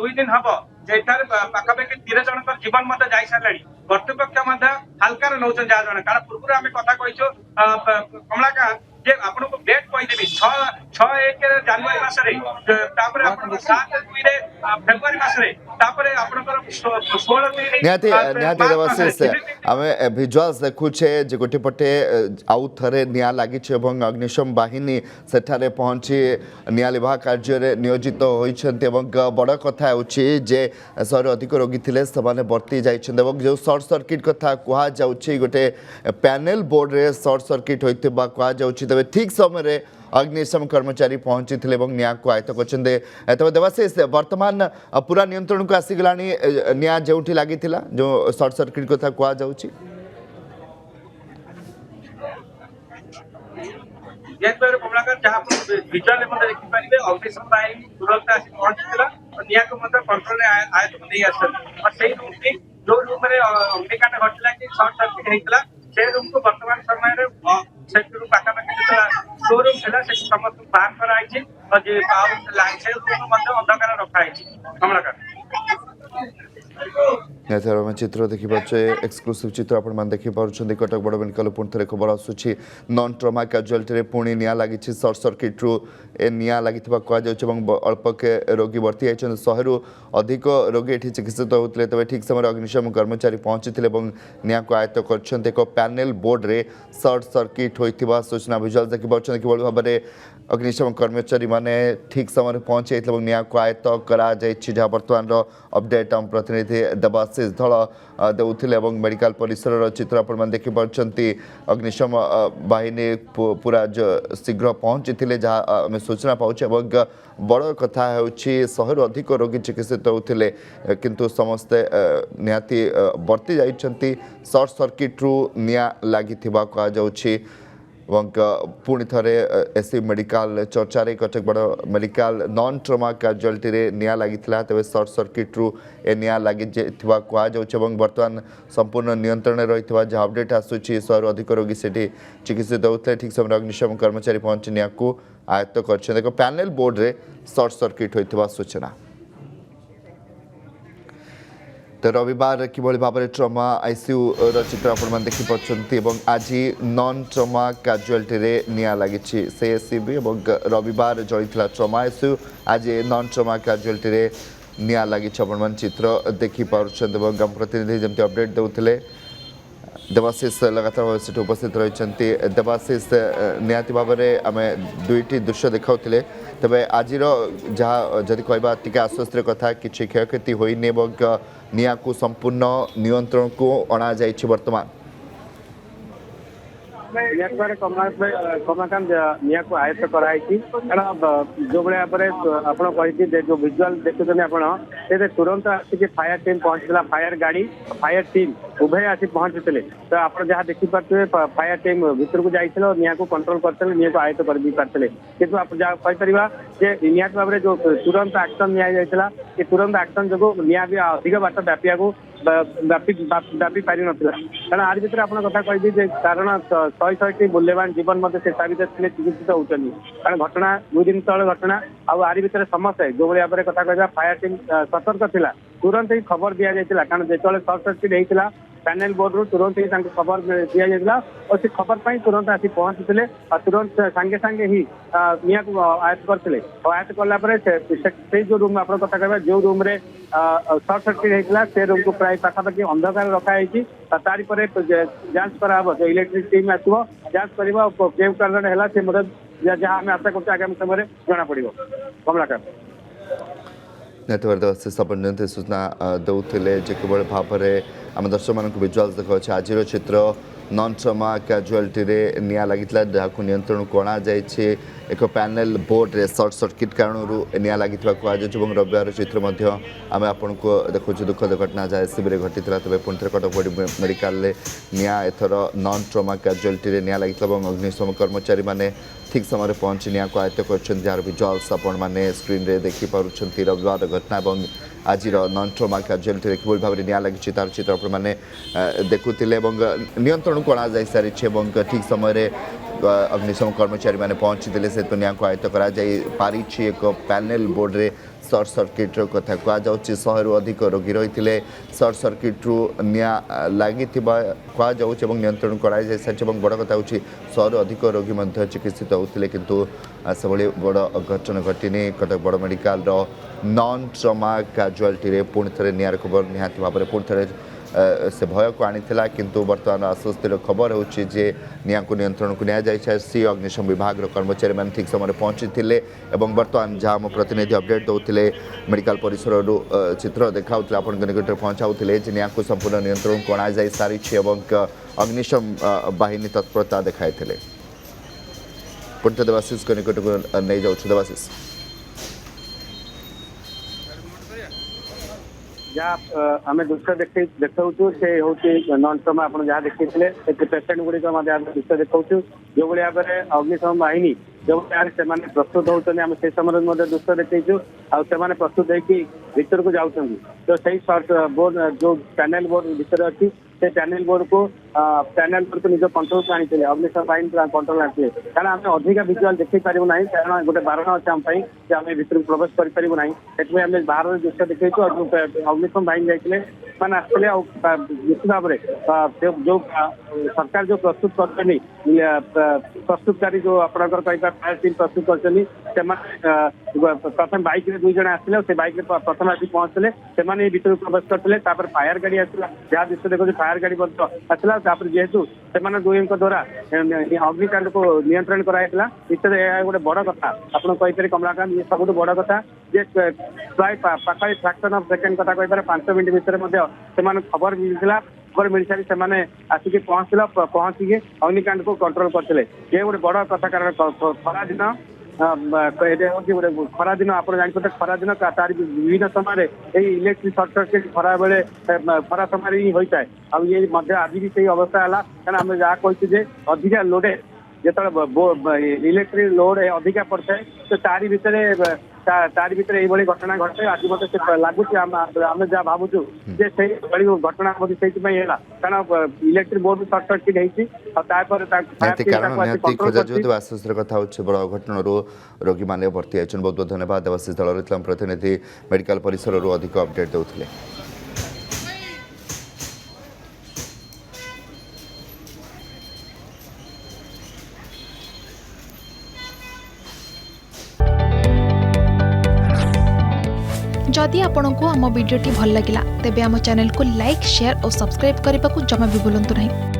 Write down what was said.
दुई दिन हम जेठार पाखापाखि 13 जन जीवन मत जाई सारे कर्तृपक्ष हालकार नौ जहाँ जन कारण पूर्व आम कथा कहीचु कमलाका जे आपन को डेट कहदेवी 6-1 जनवरी मासरे 7-2 फेब्रुआरी मासरे निहाती निहाती देवाशीष आमे विजुअल्स देखुचे जे गोटे पटे आउ थरे निया लागि छै एवं अग्निशम बाहिनी सेठारे पहुंची निया लिभा कार्य रे नियोजित होइछन्ते एवं बड़ कथा होछि जे सर अधिक रोगी थिले सबाने बर्ती जाइछन्ते एवं जो शॉर्ट सर्किट कथा कुहा जाउछि गोटे पैनल बोर्ड रे शॉर्ट सर्किट होइतबा कुहा जाउछि तबे ठीक समय रे अग्निशम कर्मचारी पहुंची थे निया को आयत्त कर देवाशीष वर्तमान पूरा नियंत्रण को आसीगला निया जो लगी जो शॉर्ट सर्किट कथा कह जाऊँगी कमलाकर जहाँ विजुअल देखिपारे अग्निशम बाहिनी तुरंत आसी पहुंचीला निया को कंट्रोल आयत्त नहीं आस और रूम की जो रूम में अग्निकांड घटला कि शॉर्ट सर्किट होता से रूम को वर्तमान समय पाखापाखि शोरूम था समस्त बाहर कराई अंधकार रखाई कमलाकर चित्र देखिए एक्सक्लूसिव चित्र आप देखिपुं कटक बड़ मेडिकल पुणी थे खबर आसूँ नॉन ट्रमा कैजुआलिटी पुणी निया लगी शॉर्ट सर्किट रू ए निया लगी कहुँ अल्प के रोगी भर्ती होती 100 रु अधिक रोगी ये चिकित्सित होते तेज ठीक समय अग्निशम कर्मचारी पहुंची निया को आयत्त कर पैनल बोर्ड रे शॉर्ट सर्किट होता सूचना विजुअल देखिए कि भाव में अग्निशम कर्मचारी माने ठीक समय पहुंचे निया को आयत्त करा जहाँ बर्तमान अपडेट आम प्रतिनिधि देवाशीष धल देउथिले मेडिकल परिसर चित्र आप देखिपुं अग्निशम बाहिनी पूरा शीघ्र पहुंची जहाँ सूचना पाऊँ बड़ कथा हो 100 रु अधिक रोगी चिकित्सित होते किंतु समस्ते निहाती बर्ती जाइछन्ति शॉर्ट सर्किट रू निया लगी कहुच्छी पुणी थे एससी मेडिकल चर्चा कटक बड़ मेडिकल नॉन ट्रमा कैजुआलिटी रे निया लगी तेज शॉर्ट सर्किट रू ए निया लगी कहुच्छे बर्तमान संपूर्ण नियंत्रण रही जहाँ अपडेट आसूँ 100 रु अधिक रोगी से चिकित्सित होते ठीक समय अग्निशम कर्मचारी पहुंची निया को आयत्त कर पैनल बोर्ड रे शॉर्ट सर्किट होता सूचना तो रविवार किभली भाव में ट्रमा आईसीयू चित्र आप देखिपुं आज नॉन ट्रमा कैजुआलिटी रे निया लगी सीएससीबी रविवार जड़ता ट्रमा आईसीयू आज नॉन ट्रमा कैजुआलिटी रे निया लगी अपन चित्र देखिपुं प्रतिनिधि जमी अपडेट देते देवाशीष लगातार भाव से उपस्थित रही देवाशीष निहाती भाव में आम दुईटी दृश्य देखा तेज आज जहाँ जदि कहवा टी आश्वस्त कथा कि क्षयक्षति होनी निया को संपूर्ण नियंत्रण को अणा वर्तमान कमलाकांत निया को आयत्त कराई कारण जो भाव आप जो विजुअल देखुं आप तुरंत आसिक फायर टीम पहुंचला फायर गाड़ी फायर टीम उभय आसी पहुंचते तो आप जहाँ देखिपे फायर टीम भीतर को जाइए और निया को कंट्रोल करते निया को आयत्त कर पार्थे कितु आप जहाँ कहीपर निहत भाव में जो तुरंत एक्शन निया कि तुरंत एक्शन जो निया भी अधिक बाट व्यापिया को व्यापी पारि ना कारण आज भर आप कथा कही कारण 100 मूल्यवान जीवन मत से चिकित्सित होती कारण घटना 2 दिन तले घटना आरि भर समस्या जो भाव में कथा कह फायर टीम सतर्क था तुरंत ही खबर दि जाता कारण जो सर्ट सर्किट होता पैनल बोर्ड रू तुरंत ही खबर दि जाता और से खबर पर तुरंत आसी पहुंचते और तुरंत सांगे सांगे ही निया को आयत्त करते आयत्त कलापर जो रूम आप कथा कह जो रूम रे सर्ट सर्किट होता से रूम को प्राय पाखापाखि अंधकार रखाई तारी पर जांच करा जो इलेक्ट्रिक टीम आसो जांच कर केव कारण है जहाँ आम आशा कर आगामी समय जना पड़ कमलाकर नेटवर्क से सूचना दौले किभली भाव में आम दर्शक मान विजुअल्स देखा आज चित्र नॉन ट्रमा कैजुआलिटी रे निया लगी जहाँ नियंत्रण को अणा एक पैनल बोर्ड रे शॉर्ट सर्किट कारण निया लगी कहुच्छे रविवार चित्र आम आपन को देखु दुखद घटना जहाँ एससीबी घटी तेज पुणी थे कटक बड़ मेडिकल निया एथर नॉन ट्रमा कैजुआलिटी रे निया लगी अग्निशम कर्मचारी माने ठीक समय पहुंची निया को आयत्त कर जार विजुअल्स आपण मैंने स्क्रीन रे देखिपुं रविवार घटना और आज नॉन ट्रमा कैजुआलिटी किभली भाव में निया लगी तार चित्र आपने देखुले नियंत्रण को अणा जा सारी ठीक समय अग्निशम कर्मचारी मैंने पहुंची से तो निया को आयत्त कर एक पैनल बोर्ड रे सर्ट सर्किट कथा कहुच्छी 100 रु अधिक रोगी रही सर्ट सर्किट रु निया लगी कहुच्छे नियंत्रण कर बड़ कथा हूँ 100 रु अधिक रोगी चिकित्सित होते किंतु से बड़ घटना घटनी कटक बड़ मेडिकल नॉन ट्रमा कैजुआलिटी पुणी थे नियार खबर निहाती भाव में पुणी थे से भय को आनीला किंतु बर्तमान आश्वस्तिर खबर होची जे निया को नियंत्रण को सी अग्निशम विभाग कर्मचारी मैंने ठीक समय पहुंची थे और बर्तमान जहाँ आम प्रतिनिधि अपडेट दौते मेडिकल परिसर चित्र देखा आपण निकट पहुंचाऊे निया को संपूर्ण नियंत्रण को अणाई सारी अग्निशम बाहिनी तत्परता देखाई पुणी देवाशीष निकट को नहीं जाऊँ देवाशीष जहाँ आम दृश्य देखा से हूँ नॉन ट्रमा आप जहाँ देखते पेसेंट गुड़िक दृश्य देखा जो भाव में अग्निशम बाहिनी जो भाव से प्रस्तुत होती आम से समय दृश्य देखु आने प्रस्तुत होकर को जाऊँ तो सही सर्ट बोर्ड जो पैनल बोर्ड भितर अच्छी से पैनल बोर्ड को निज कंट्रोल को आनी अग्निशम बाहिनी कंट्रोल आनी कारण आम अधिका विजुआल देखी पारू ना कारण गोटे बारण अच्छे आम आम भितर प्रवेश करूँ ना से आम बाहर दृश्य देखु अग्निशम बाहिनी जाते मैंने आसते निश्चित भाव में जो सरकार जो प्रस्तुत कर प्रस्तुतकारी जो आपंकर फायर टीम प्रस्तुत कर प्रथम बैक दुई जन आसते से बैक प्रथम आसिक पहुंचते से भर प्रवेश करते फायर गाड़ी आसला जहाँ दृश्य देखो फायर गाड़ी आसला जेहेतु से दुई द्वारा अग्निकांड को नियंत्रण कराइला निश्चित यह गोटे बड़ कथा आपड़ कमलाकांत ये सब बड़ कथा जे प्राय पाखापाखि फ्राक्शन ऑफ सेकेंड कथा कही 5 मिनट भितर खबर मिलता खबर मिल सारी से आसिक पहुंचिके अग्निकांड को कंट्रोल करते ये गोटे बड़ कथा कारण खरा दिन खरा दिन आप जानते खरा दिन तार विभिन्न समय इलेक्ट्रिक सर्ट सर्किट खरा बेले खरा समय ही होता है अब ये आज भी सही अवस्था है कारण आम जहाँ कही अधिका लोडे जो इलेक्ट्रिक लोड अधिका पड़ता है तो तारी भितर ये घटना घटे आज मत लगुच आम जहाँ भावुँ जे से घटना से कारण इलेक्ट्रिक बोर्ड सर्ट सर्किट आश्वस्तर कथा हूँ बड़ घटना रोगी मैंने भर्ती होती बहुत बहुत धन्यवाद देवाशीष दल प्रतिनिधि मेडिकल परिसर अधिक अपडेट देते जदि आपंक आम भिडी भल लगा तेब आम चैनल को लाइक शेयर और सब्सक्राइब करने को जमा भी भूलु नहीं।